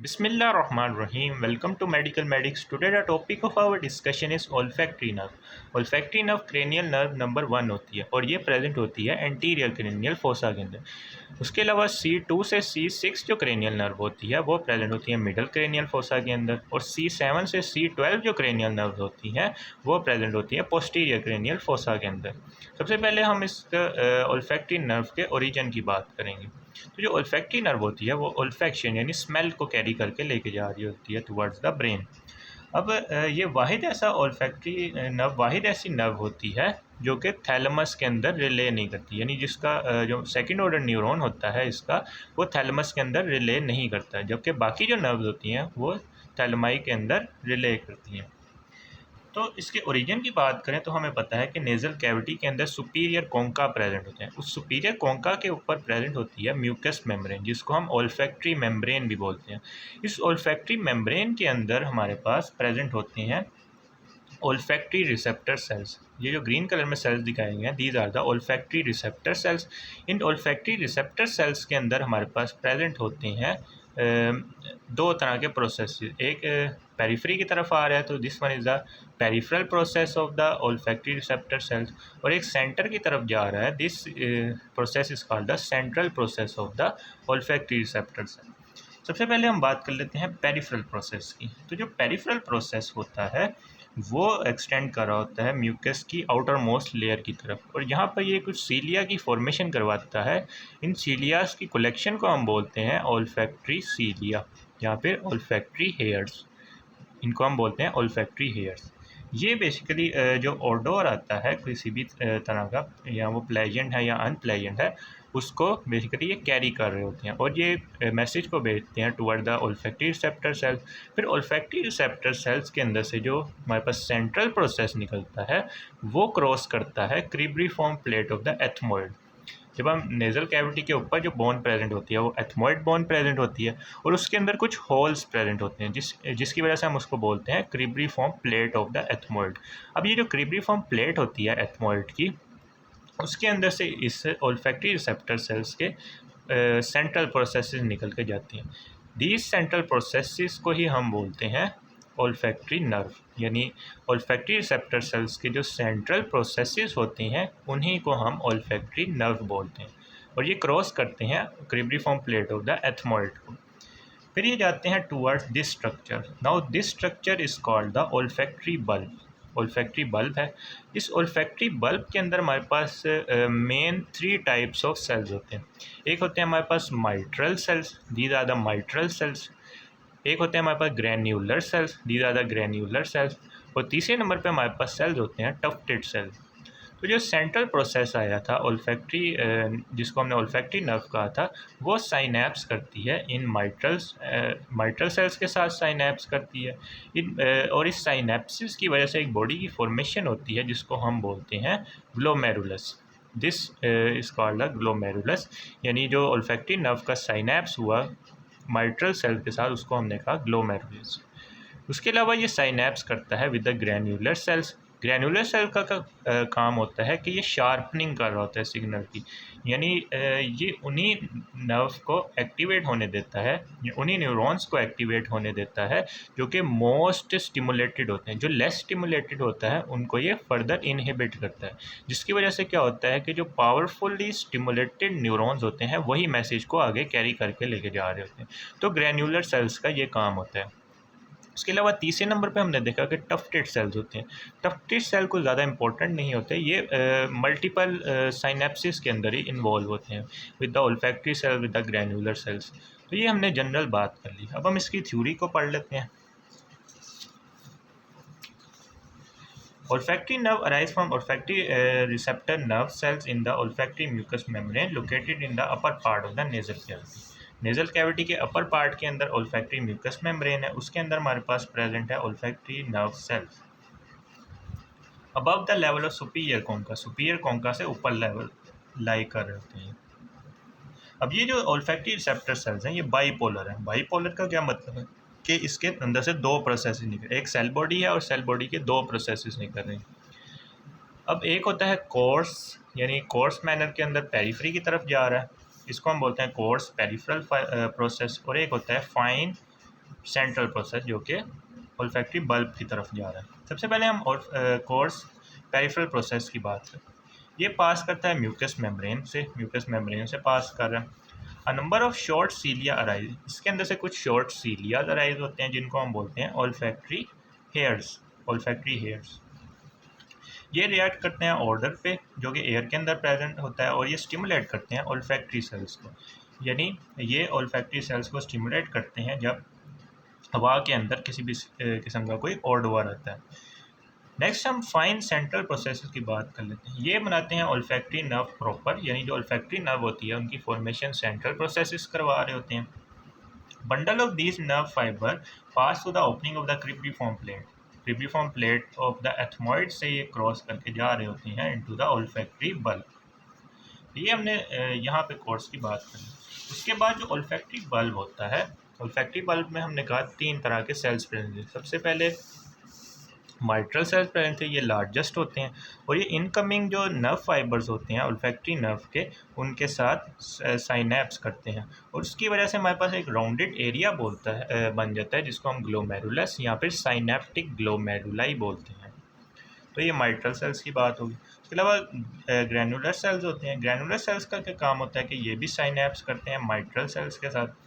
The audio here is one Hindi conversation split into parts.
Bismillahirrahmanirrahim. Welcome to Medical Medics. Today the topic of our discussion is olfactory nerve. Olfactory nerve cranial nerve number 1 होती है और ये प्रेजेंट होती है एंटीरियर क्रेनियल फोसा के अंदर। उसके अलावा C2 से C6 जो क्रेनियल नर्व होती है वो प्रेजेंट होती है मिडल क्रेनियल फोसा के अंदर, और C7 से C12 जो क्रेनियल नर्व होती हैं वो प्रेजेंट होती है पोस्टीरियर क्रेनियल फोसा के अंदर। सबसे पहले हम इस olfactory नर्व के ओरिजिन की बात करेंगे। तो जो ओल्फैक्टरी नर्व होती है वो ओल्फैक्शन यानी स्मेल को कैरी करके लेके जा रही होती है टुवर्ड्स द ब्रेन। अब ये वाहिद ऐसा ओल्फैक्टरी नर्व वाहिद ऐसी नर्व होती है जो कि थैलेमस के अंदर रिले नहीं करती, यानी जिसका जो सेकंड ऑर्डर न्यूरॉन होता है इसका वो थैलेमस के अंदर रिले नहीं करता है, जबकि बाकी जो नर्व्स होती हैं वो थैलेमाई के अंदर रिले करती हैं। तो इसके ओरिजिन की बात करें तो हमें पता है कि नेज़ल कैविटी के अंदर सुपीरियर कोंका प्रेजेंट होते हैं। उस सुपीरियर कोंका के ऊपर प्रेजेंट होती है म्यूकस मेम्ब्रेन, जिसको हम ओल्फैक्टरी मेम्ब्रेन भी बोलते हैं। इस ओल्फैक्टरी मेम्ब्रेन के अंदर हमारे पास प्रेजेंट होते हैं ओल्फैक्टरी रिसेप्टर सेल्स। ये जो ग्रीन कलर में सेल्स दिखाए गए हैं these are the olfactory receptor cells. इन ओल्फैक्टरी रिसेप्टर सेल्स के अंदर हमारे पास प्रेजेंट होते हैं दो तरह के प्रोसेस। एक पेरिफेरी की तरफ आ रहा है तो this one is the peripheral process of the olfactory receptor cells, और एक सेंटर की तरफ जा रहा है this process is called the central process of the olfactory receptor cell. सबसे पहले हम बात कर लेते हैं पेरिफेरल प्रोसेस की। तो जो पेरिफेरल प्रोसेस होता है वो एक्सटेंड कर रहा होता है म्यूकस की आउटर मोस्ट लेयर की तरफ, और यहाँ पर ये कुछ सीलिया की फॉर्मेशन करवाता है। इन सीलियास की कलेक्शन को हम बोलते हैं ओल्फैक्टरी सीलिया या फिर ओल्फैक्टरी हेयर्स। इनको हम बोलते हैं ओल्फैक्टरी हेयर्स। ये बेसिकली जो ओडोर आता है किसी भी तरह का, या वो प्लेजेंट है या अनप्लेजेंट है, उसको बेसिकली ये कैरी कर रहे होते हैं और ये मैसेज को भेजते हैं toward the olfactory receptor sales. फिर ओल्फैक्टरी रिसेप्टर सेल्स के अंदर से जो हमारे पास सेंट्रल प्रोसेस निकलता है वो क्रॉस करता है क्रीब्रिफॉर्म प्लेट ऑफ द एथमोइड। जब हम नेज़ल कैविटी के ऊपर जो बोन प्रेजेंट होती है वो एथमोइड बोन प्रेजेंट होती है, और उसके अंदर कुछ होल्स प्रेजेंट होते हैं जिसकी वजह से हम उसको बोलते हैं cribriform plate of the ethmoid. अब ये जो क्रीब्रिफॉर्म प्लेट होती है एथमोइड की, उसके अंदर से इस ओल्फैक्टरी रिसेप्टर सेल्स के सेंट्रल प्रोसेसेस निकल के जाती हैं। दीज सेंट्रल प्रोसेसेस को ही हम बोलते हैं ओल्फैक्टरी नर्व, यानी ओल्फैक्टरी रिसेप्टर सेल्स के जो सेंट्रल प्रोसेसेस होती हैं उन्हीं को हम ओल्फैक्टरी नर्व बोलते हैं, और ये क्रॉस करते हैं cribriform plate of the ethmoid को। फिर ये जाते हैं towards this structure. Now this structure is called the olfactory bulb. Olfactory bulb है। इस ओल्फैक्टरी बल्ब के अंदर हमारे पास मेन 3 टाइप्स ऑफ सेल्स होते हैं। एक होते हैं हमारे पास mitral cells, these are the mitral cells. एक होते हैं हमारे पास granular cells, these are the granular cells. और तीसरे नंबर पे हमारे पास सेल्स होते हैं टफ्टेड सेल्स। तो जो सेंट्रल प्रोसेस आया था ओल्फैक्टरी, जिसको हमने ओल्फैक्टरी नर्व कहा था, वो साइनैप्स करती है इन माइट्रल सेल्स के साथ साइनैप्स करती है और इस साइनैप्सिस की वजह से एक बॉडी की फॉर्मेशन होती है जिसको हम बोलते हैं glomerulus. This is called the glomerulus, यानी जो ओल्फैक्टरी नर्व का साइनैप्स हुआ माइट्रल सेल के साथ उसको हमने कहा ग्लोमेरुलस। उसके अलावा ये साइनैप्स करता है with the granular cells. Granular cell का काम होता है कि ये शार्पनिंग कर रहा होता है सिग्नल की, यानी ये उन्हीं नर्व को एक्टिवेट होने देता है, उन्हीं न्यूरॉन्स को एक्टिवेट होने देता है जो कि मोस्ट स्टिमुलेटेड होते हैं। जो लेस स्टिमुलेटेड होता है उनको ये फर्दर इनहिबिट करता है, जिसकी वजह से क्या होता है कि जो पावरफुली स्टिमुलेटेड न्यूरॉन्स होते हैं वही मैसेज को आगे कैरी करके लेके जा रहे होते हैं। तो ग्रैन्युलर सेल्स का ये काम होता है। उसके अलावा तीसरे नंबर पे हमने देखा कि टफ्टेड सेल्स होते हैं। टफ्टेड सेल को ज़्यादा इंपॉर्टेंट नहीं होते, ये मल्टीपल साइनेप्सिस के अंदर ही इन्वॉल्व होते हैं with the olfactory cell with the granular cells. तो ये हमने जनरल बात कर ली। अब हम इसकी थ्योरी को पढ़ लेते हैं। Olfactory nerve arise from olfactory receptor nerve cells in the olfactory mucous membrane located in the upper part of the nasal cavity. Nasal cavity के अपर पार्ट के अंदर ओल्फैक्टरी म्यूकस मेम्ब्रेन है, उसके अंदर हमारे पास प्रेजेंट है olfactory nerve cells above the level of superior concha. Superior concha से ऊपर लेवल लाई कर रहे होते हैं। अब ये जो ओल्फैक्टरी रिसेप्टर सेल्स हैं ये बाईपोलर हैं। बाईपोलर का क्या मतलब है कि इसके अंदर से दो प्रोसेसेस निकल, एक सेल बॉडी है और सेल बॉडी के दो प्रोसेसेस निकल रहे हैं। अब एक होता है कोर्स, यानी कोर्स मैनर के अंदर पेरिफेरी की तरफ जा रहा है, इसको हम बोलते हैं कोर्स पेरिफेरल प्रोसेस। और एक होता है फाइन सेंट्रल प्रोसेस जो कि ओल्फैक्टरी बल्ब की तरफ जा रहा है। सबसे पहले हम कोर्स पेरिफेरल प्रोसेस की बात करें। ये पास करता है म्यूकस मेम्ब्रेन से पास कर रहा है। A number of short cilia arise, इसके अंदर से कुछ शॉर्ट सीलियाज अराइज होते हैं जिनको हम बोलते हैं ओल्फैक्टरी हेयर्स। ये रिएक्ट करते हैं ऑर्डर पे जो कि एयर के अंदर प्रेजेंट होता है और ये स्टिमुलेट करते हैं ओल्फैक्टरी सेल्स को, यानी ये ओल्फैक्टरी सेल्स को स्टिमुलेट करते हैं जब हवा के अंदर किसी भी किस्म का कोई ऑडोवर आता है। नेक्स्ट हम फाइन सेंट्रल प्रोसेस की बात कर लेते हैं। ये बनाते हैं ओल्फैक्टरी नर्व प्रॉपर, यानी जो ओल्फैक्टरी नर्व होती है उनकी फॉर्मेशन सेंट्रल प्रोसेस करवा रहे होते हैं। Bundle of these nerve fibre pass through the opening of the cribriform plate of the ethmoid से ये क्रॉस करके जा रहे होते हैं इनटू द ओल्फैक्टरी बल्ब। ये हमने यहाँ पे कोर्स की बात करी। उसके बाद जो ओल्फैक्टरी बल्ब होता है, ओल्फैक्टरी बल्ब में हमने कहा 3 तरह के सेल्स प्रेजेंट हैं। सबसे पहले माइट्रल सेल्स प्रेजेंट थे, ये लार्जेस्ट होते हैं और ये इनकमिंग जो नर्व फाइबर्स होते हैं ओल्फैक्टरी नर्व के, उनके साथ साइनेप्स करते हैं और उसकी वजह से हमारे पास एक राउंडेड एरिया बन जाता है जिसको हम ग्लोमेरुलस या फिर साइनेप्टिक ग्लोमेरुलाई बोलते हैं। तो ये माइट्रल सेल्स की बात होगी। उसके अलावा ग्रैनुलर सेल्स होते हैं। ग्रैनुलर सेल्स का क्या काम होता है कि ये भी साइनेप्स करते हैं माइट्रल सेल्स के साथ।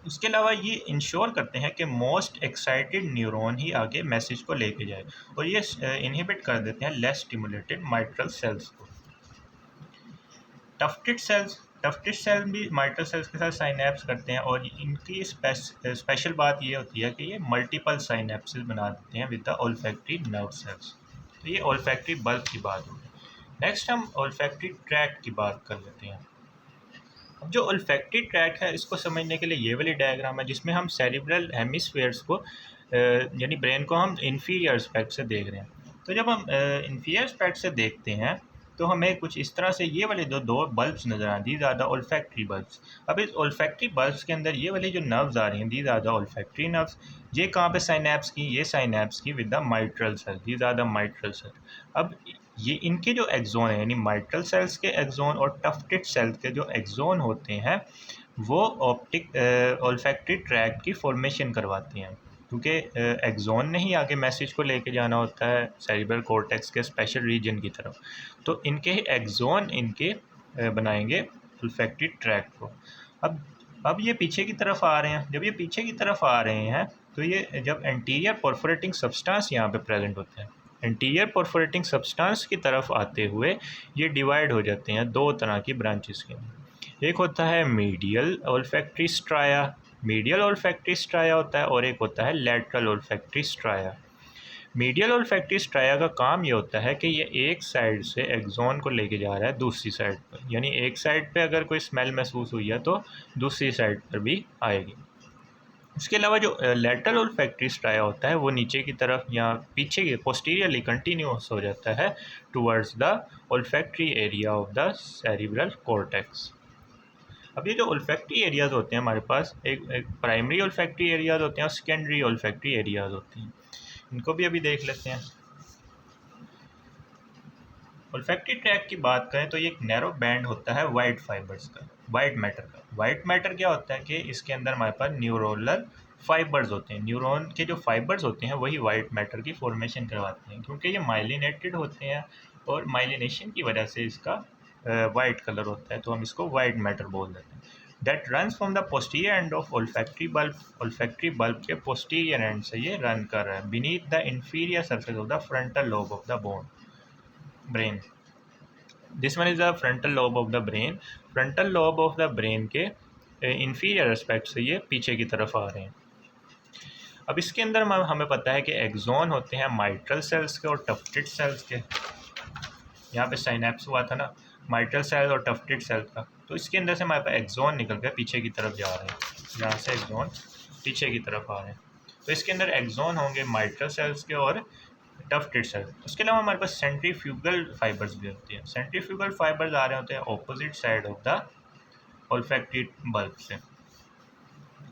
उसके अलावा ये इंश्योर करते हैं कि मोस्ट एक्साइटेड न्यूरॉन ही आगे मैसेज को लेके जाए और ये इनहिबिट कर देते हैं लेस स्टिमुलेटेड माइट्रल सेल्स को। टफ्टेड सेल भी माइट्रल सेल्स के साथ साइनेप्स करते हैं और इनकी स्पेशल बात ये होती है कि ये मल्टीपल साइनेप्सिस बना देते हैं with the olfactory nerve sales. तो ये ओल्फैक्टरी बल्ब की बात होगी। नेक्स्ट हम ओल्फैक्टरी ट्रैक्ट की बात कर लेते हैं। अब जो ओल्फैक्टरी ट्रैक्ट है इसको समझने के लिए ये वाली डायग्राम है जिसमें हम सेरिब्रल हेमिस्फीयर्स को यानी ब्रेन को हम इन्फीरियर एस्पेक्ट से देख रहे हैं। तो जब हम इन्फीरियर एस्पेक्ट से देखते हैं तो हमें कुछ इस तरह से ये वाले दो बल्ब्स नज़र आए, these are the olfactory bulbs. अब इस ओल्फैक्टरी बल्ब्स के अंदर ये वाली जो नर्व्स आ रही हैं, these are the olfactory nerves. ये कहाँ पे साइनेप्स की, ये साइनेप्स की with the mitral cell, these are the mitral cell. अब ये इनके जो एक्सोन है यानी माइट्रल सेल्स के एक्सोन और टफ्टेड सेल्स के जो एक्सोन होते हैं वो ओल्फैक्टरी ट्रैक्ट की फॉर्मेशन करवाते हैं, क्योंकि एक्सोन ने ही आगे मैसेज को लेके जाना होता है सेरिब्रल कॉर्टेक्स के स्पेशल रीजन की तरफ। तो इनके ही एक्सोन इनके बनाएंगे ओल्फैक्टरी ट्रैक्ट को। अब ये पीछे की तरफ आ रहे हैं। जब ये पीछे की तरफ आ रहे हैं तो ये जब एंटीरियर परफोरेटिंग सब्सटेंस यहाँ पे प्रेजेंट होते हैं, एंटीरियर परफोरेटिंग सब्सटेंस की तरफ आते हुए ये डिवाइड हो जाते हैं दो तरह की ब्रांचेस के। एक होता है मीडियल ओल्फैक्टरी स्ट्राया होता है और एक होता है lateral olfactory striae. Medial olfactory striae का काम ये होता है कि ये एक साइड से एक्सोन को लेके जा रहा है दूसरी साइड पर, यानी एक साइड पे अगर कोई स्मेल महसूस हुई है तो दूसरी साइड पर भी आएगी। इसके अलावा जो लैटरल ओल्फैक्टरी स्ट्राया होता है वो नीचे की तरफ या पीछे की पोस्टीरियरली कंटिन्यूस हो जाता है towards the olfactory area of the cerebral cortex. अब ये जो ओल्फैक्टरी एरियाज़ होते हैं हमारे पास, एक प्राइमरी ओल्फैक्टरी एरियाज़ होते हैं और सेकेंडरी ओल्फैक्टरी एरियाज़ होती हैं। इनको भी अभी देख लेते हैं। ओल्फैक्टरी ट्रैक्ट की बात करें तो ये एक नैरो बैंड होता है वाइट फाइबर्स का, वाइट मैटर का। वाइट मैटर क्या होता है कि इसके अंदर हमारे पास न्यूरोनल फाइबर्स होते हैं। न्यूरॉन के जो फाइबर्स होते हैं वही वाइट मैटर की फॉर्मेशन करवाते हैं, क्योंकि ये माइलिनेटेड होते हैं और माइलिनेशन की वजह से इसका वाइट कलर होता है, तो हम इसको वाइट मैटर बोल देते हैं। That runs from the posterior end of olfactory bulb के पोस्टीरियर एंड से ये रन कर रहा है beneath the inferior surface of the frontal lobe of the brain. This one is the frontal lobe of the brain. Frontal lobe of the brain के इंफीरियर एस्पेक्ट से ये पीछे की तरफ आ रहे हैं। अब इसके अंदर हमें पता है कि एक्सोन होते हैं माइट्रल सेल्स के और टफ्टेड सेल्स के। यहाँ पे साइनेप्स हुआ था ना माइट्रल सेल्स और टफ्टेड सेल्स का, तो इसके अंदर से हमारे पास एक्सोन निकल कर पीछे की तरफ जा रहे हैं। यहाँ से एक्सोन पीछे की तरफ आ रहे हैं, तो इसके अंदर एक्सोन होंगे माइट्रल सेल्स के और टफ्टेड सेल्स। उसके अलावा हमारे पास सेंट्रीफ्यूगल फाइबर्स भी होती हैं। सेंट्रीफ्यूगल फाइबर्स आ रहे होते हैं opposite side of the olfactory bulb से।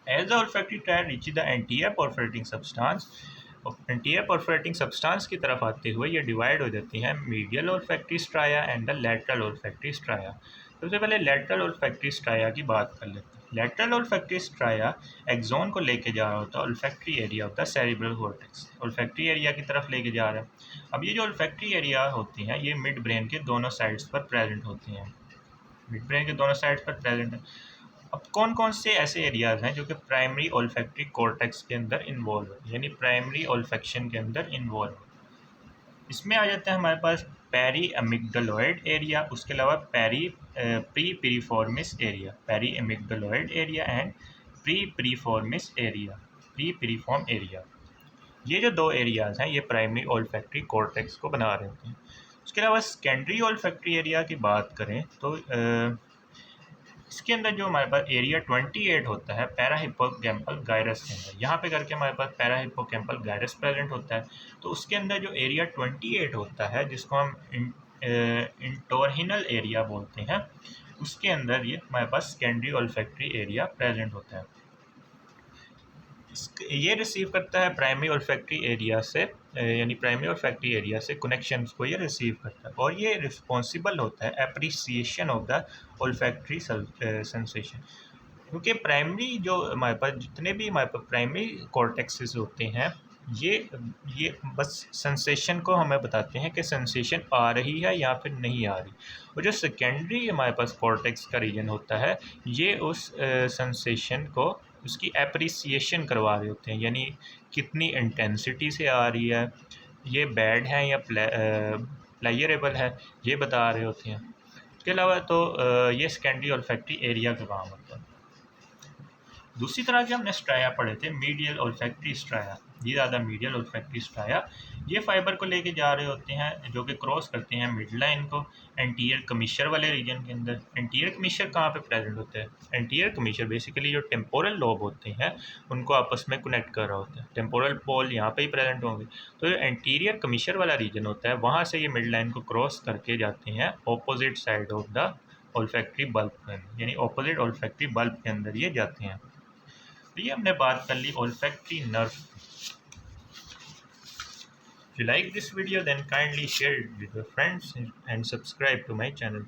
As the olfactory tract reach the anterior perforating substance, anterior perforating substance की तरफ आते हुए ये डिवाइड हो जाती हैं medial olfactory stria and the lateral olfactory stria. सबसे पहले लैटरल ओल्फैक्टरी स्ट्राया की बात कर लेते हैं। लेटरल ओल्फैक्टरी स्ट्राया एक्सोन को लेके जा रहा होता है olfactory area of the cerebral cortex, olfactory area की तरफ लेके जा रहा है। अब ये जो ओल्फैक्टरी एरिया होती हैं ये मिड ब्रेन के दोनों साइड्स पर प्रेजेंट होती हैं, मिड ब्रेन के दोनों साइड्स पर प्रेजेंट है। अब कौन कौन से ऐसे एरियाज हैं जो कि प्राइमरी ओल्फैक्टरी कॉर्टेक्स के अंदर इन्वॉल्व है, यानी प्राइमरी ओल्फेक्शन के अंदर इन्वॉल्व है। इसमें आ जाता है हमारे पास पेरी एमिगडलोइड एरिया, उसके अलावा prepiriformis area, periamygdaloid area and prepiriformis area, prepiriform area. ये जो दो एरियाज हैं ये प्राइमरी ओल्फैक्टरी कॉर्टेक्स को बना रहे होते हैं। उसके अलावा सेकेंडरी ओल्फैक्टरी एरिया की बात करें तो इसके अंदर जो हमारे पास एरिया 28 होता है पैरा हिप्पोकैम्पल गायरस के अंदर, यहाँ पे करके हमारे पास पैरा हिप्पोकैम्पल गायरस प्रेजेंट होता है। तो उसके अंदर जो एरिया 28 होता है जिसको हम इंटोरहिनल एरिया बोलते हैं, उसके अंदर ये हमारे पास सेकेंडरी ओल्फैक्टरी एरिया प्रेजेंट होता है। ये रिसीव करता है प्राइमरी ओल्फैक्टरी एरिया से, यानी प्राइमरी ओल्फैक्टरी एरिया से कनेक्शंस को ये रिसीव करता है और ये रिस्पॉन्सिबल होता है appreciation of the olfactory sensation. क्योंकि प्राइमरी जो हमारे पास जितने भी हमारे पास प्राइमरी कॉर्टेक्सेस होते हैं ये बस सेंसेशन को हमें बताते हैं कि सेंसेशन आ रही है या फिर नहीं आ रही, और जो सेकेंडरी हमारे पास कॉर्टेक्स का रीजन होता है ये उस सेंसेशन को उसकी एप्रिसिएशन करवा रहे होते हैं, यानी कितनी इंटेंसिटी से आ रही है, ये बैड है या प्लेयरेबल है, ये बता रहे होते हैं। इसके अलावा तो ये सेकेंडरी ओल्फैक्टरी एरिया का काम होता है। दूसरी तरह के हमने स्ट्राया पढ़े थे मीडियल ओल्फैक्टरी स्ट्राया, ये ज़्यादा मीडियल ओल्फैक्टरी स्ट्राया ये फाइबर को लेके जा रहे होते हैं जो कि क्रॉस करते हैं मिड लाइन को एंटीरियर कमीशर वाले रीजन के अंदर। एंटीरियर कमीशर कहाँ पे प्रेजेंट होता है? एंटीरियर कमीशर बेसिकली जो टेम्पोरल लोब होते हैं उनको आपस में कनेक्ट कर रहा होता है, टेम्पोरल पोल यहाँ पे ही प्रेजेंट होंगे। तो जो एंटीरियर कमीशर वाला रीजन होता है वहाँ से ये मिड लाइन को क्रॉस करके जाते हैं opposite side of the olfactory bulb, यानी ऑपोजिट ओल्फैक्टरी बल्ब के अंदर ये जाते हैं। तो ये हमने बात कर ली olfactory nerve. If you like this video then kindly share it with your friends and subscribe to my channel.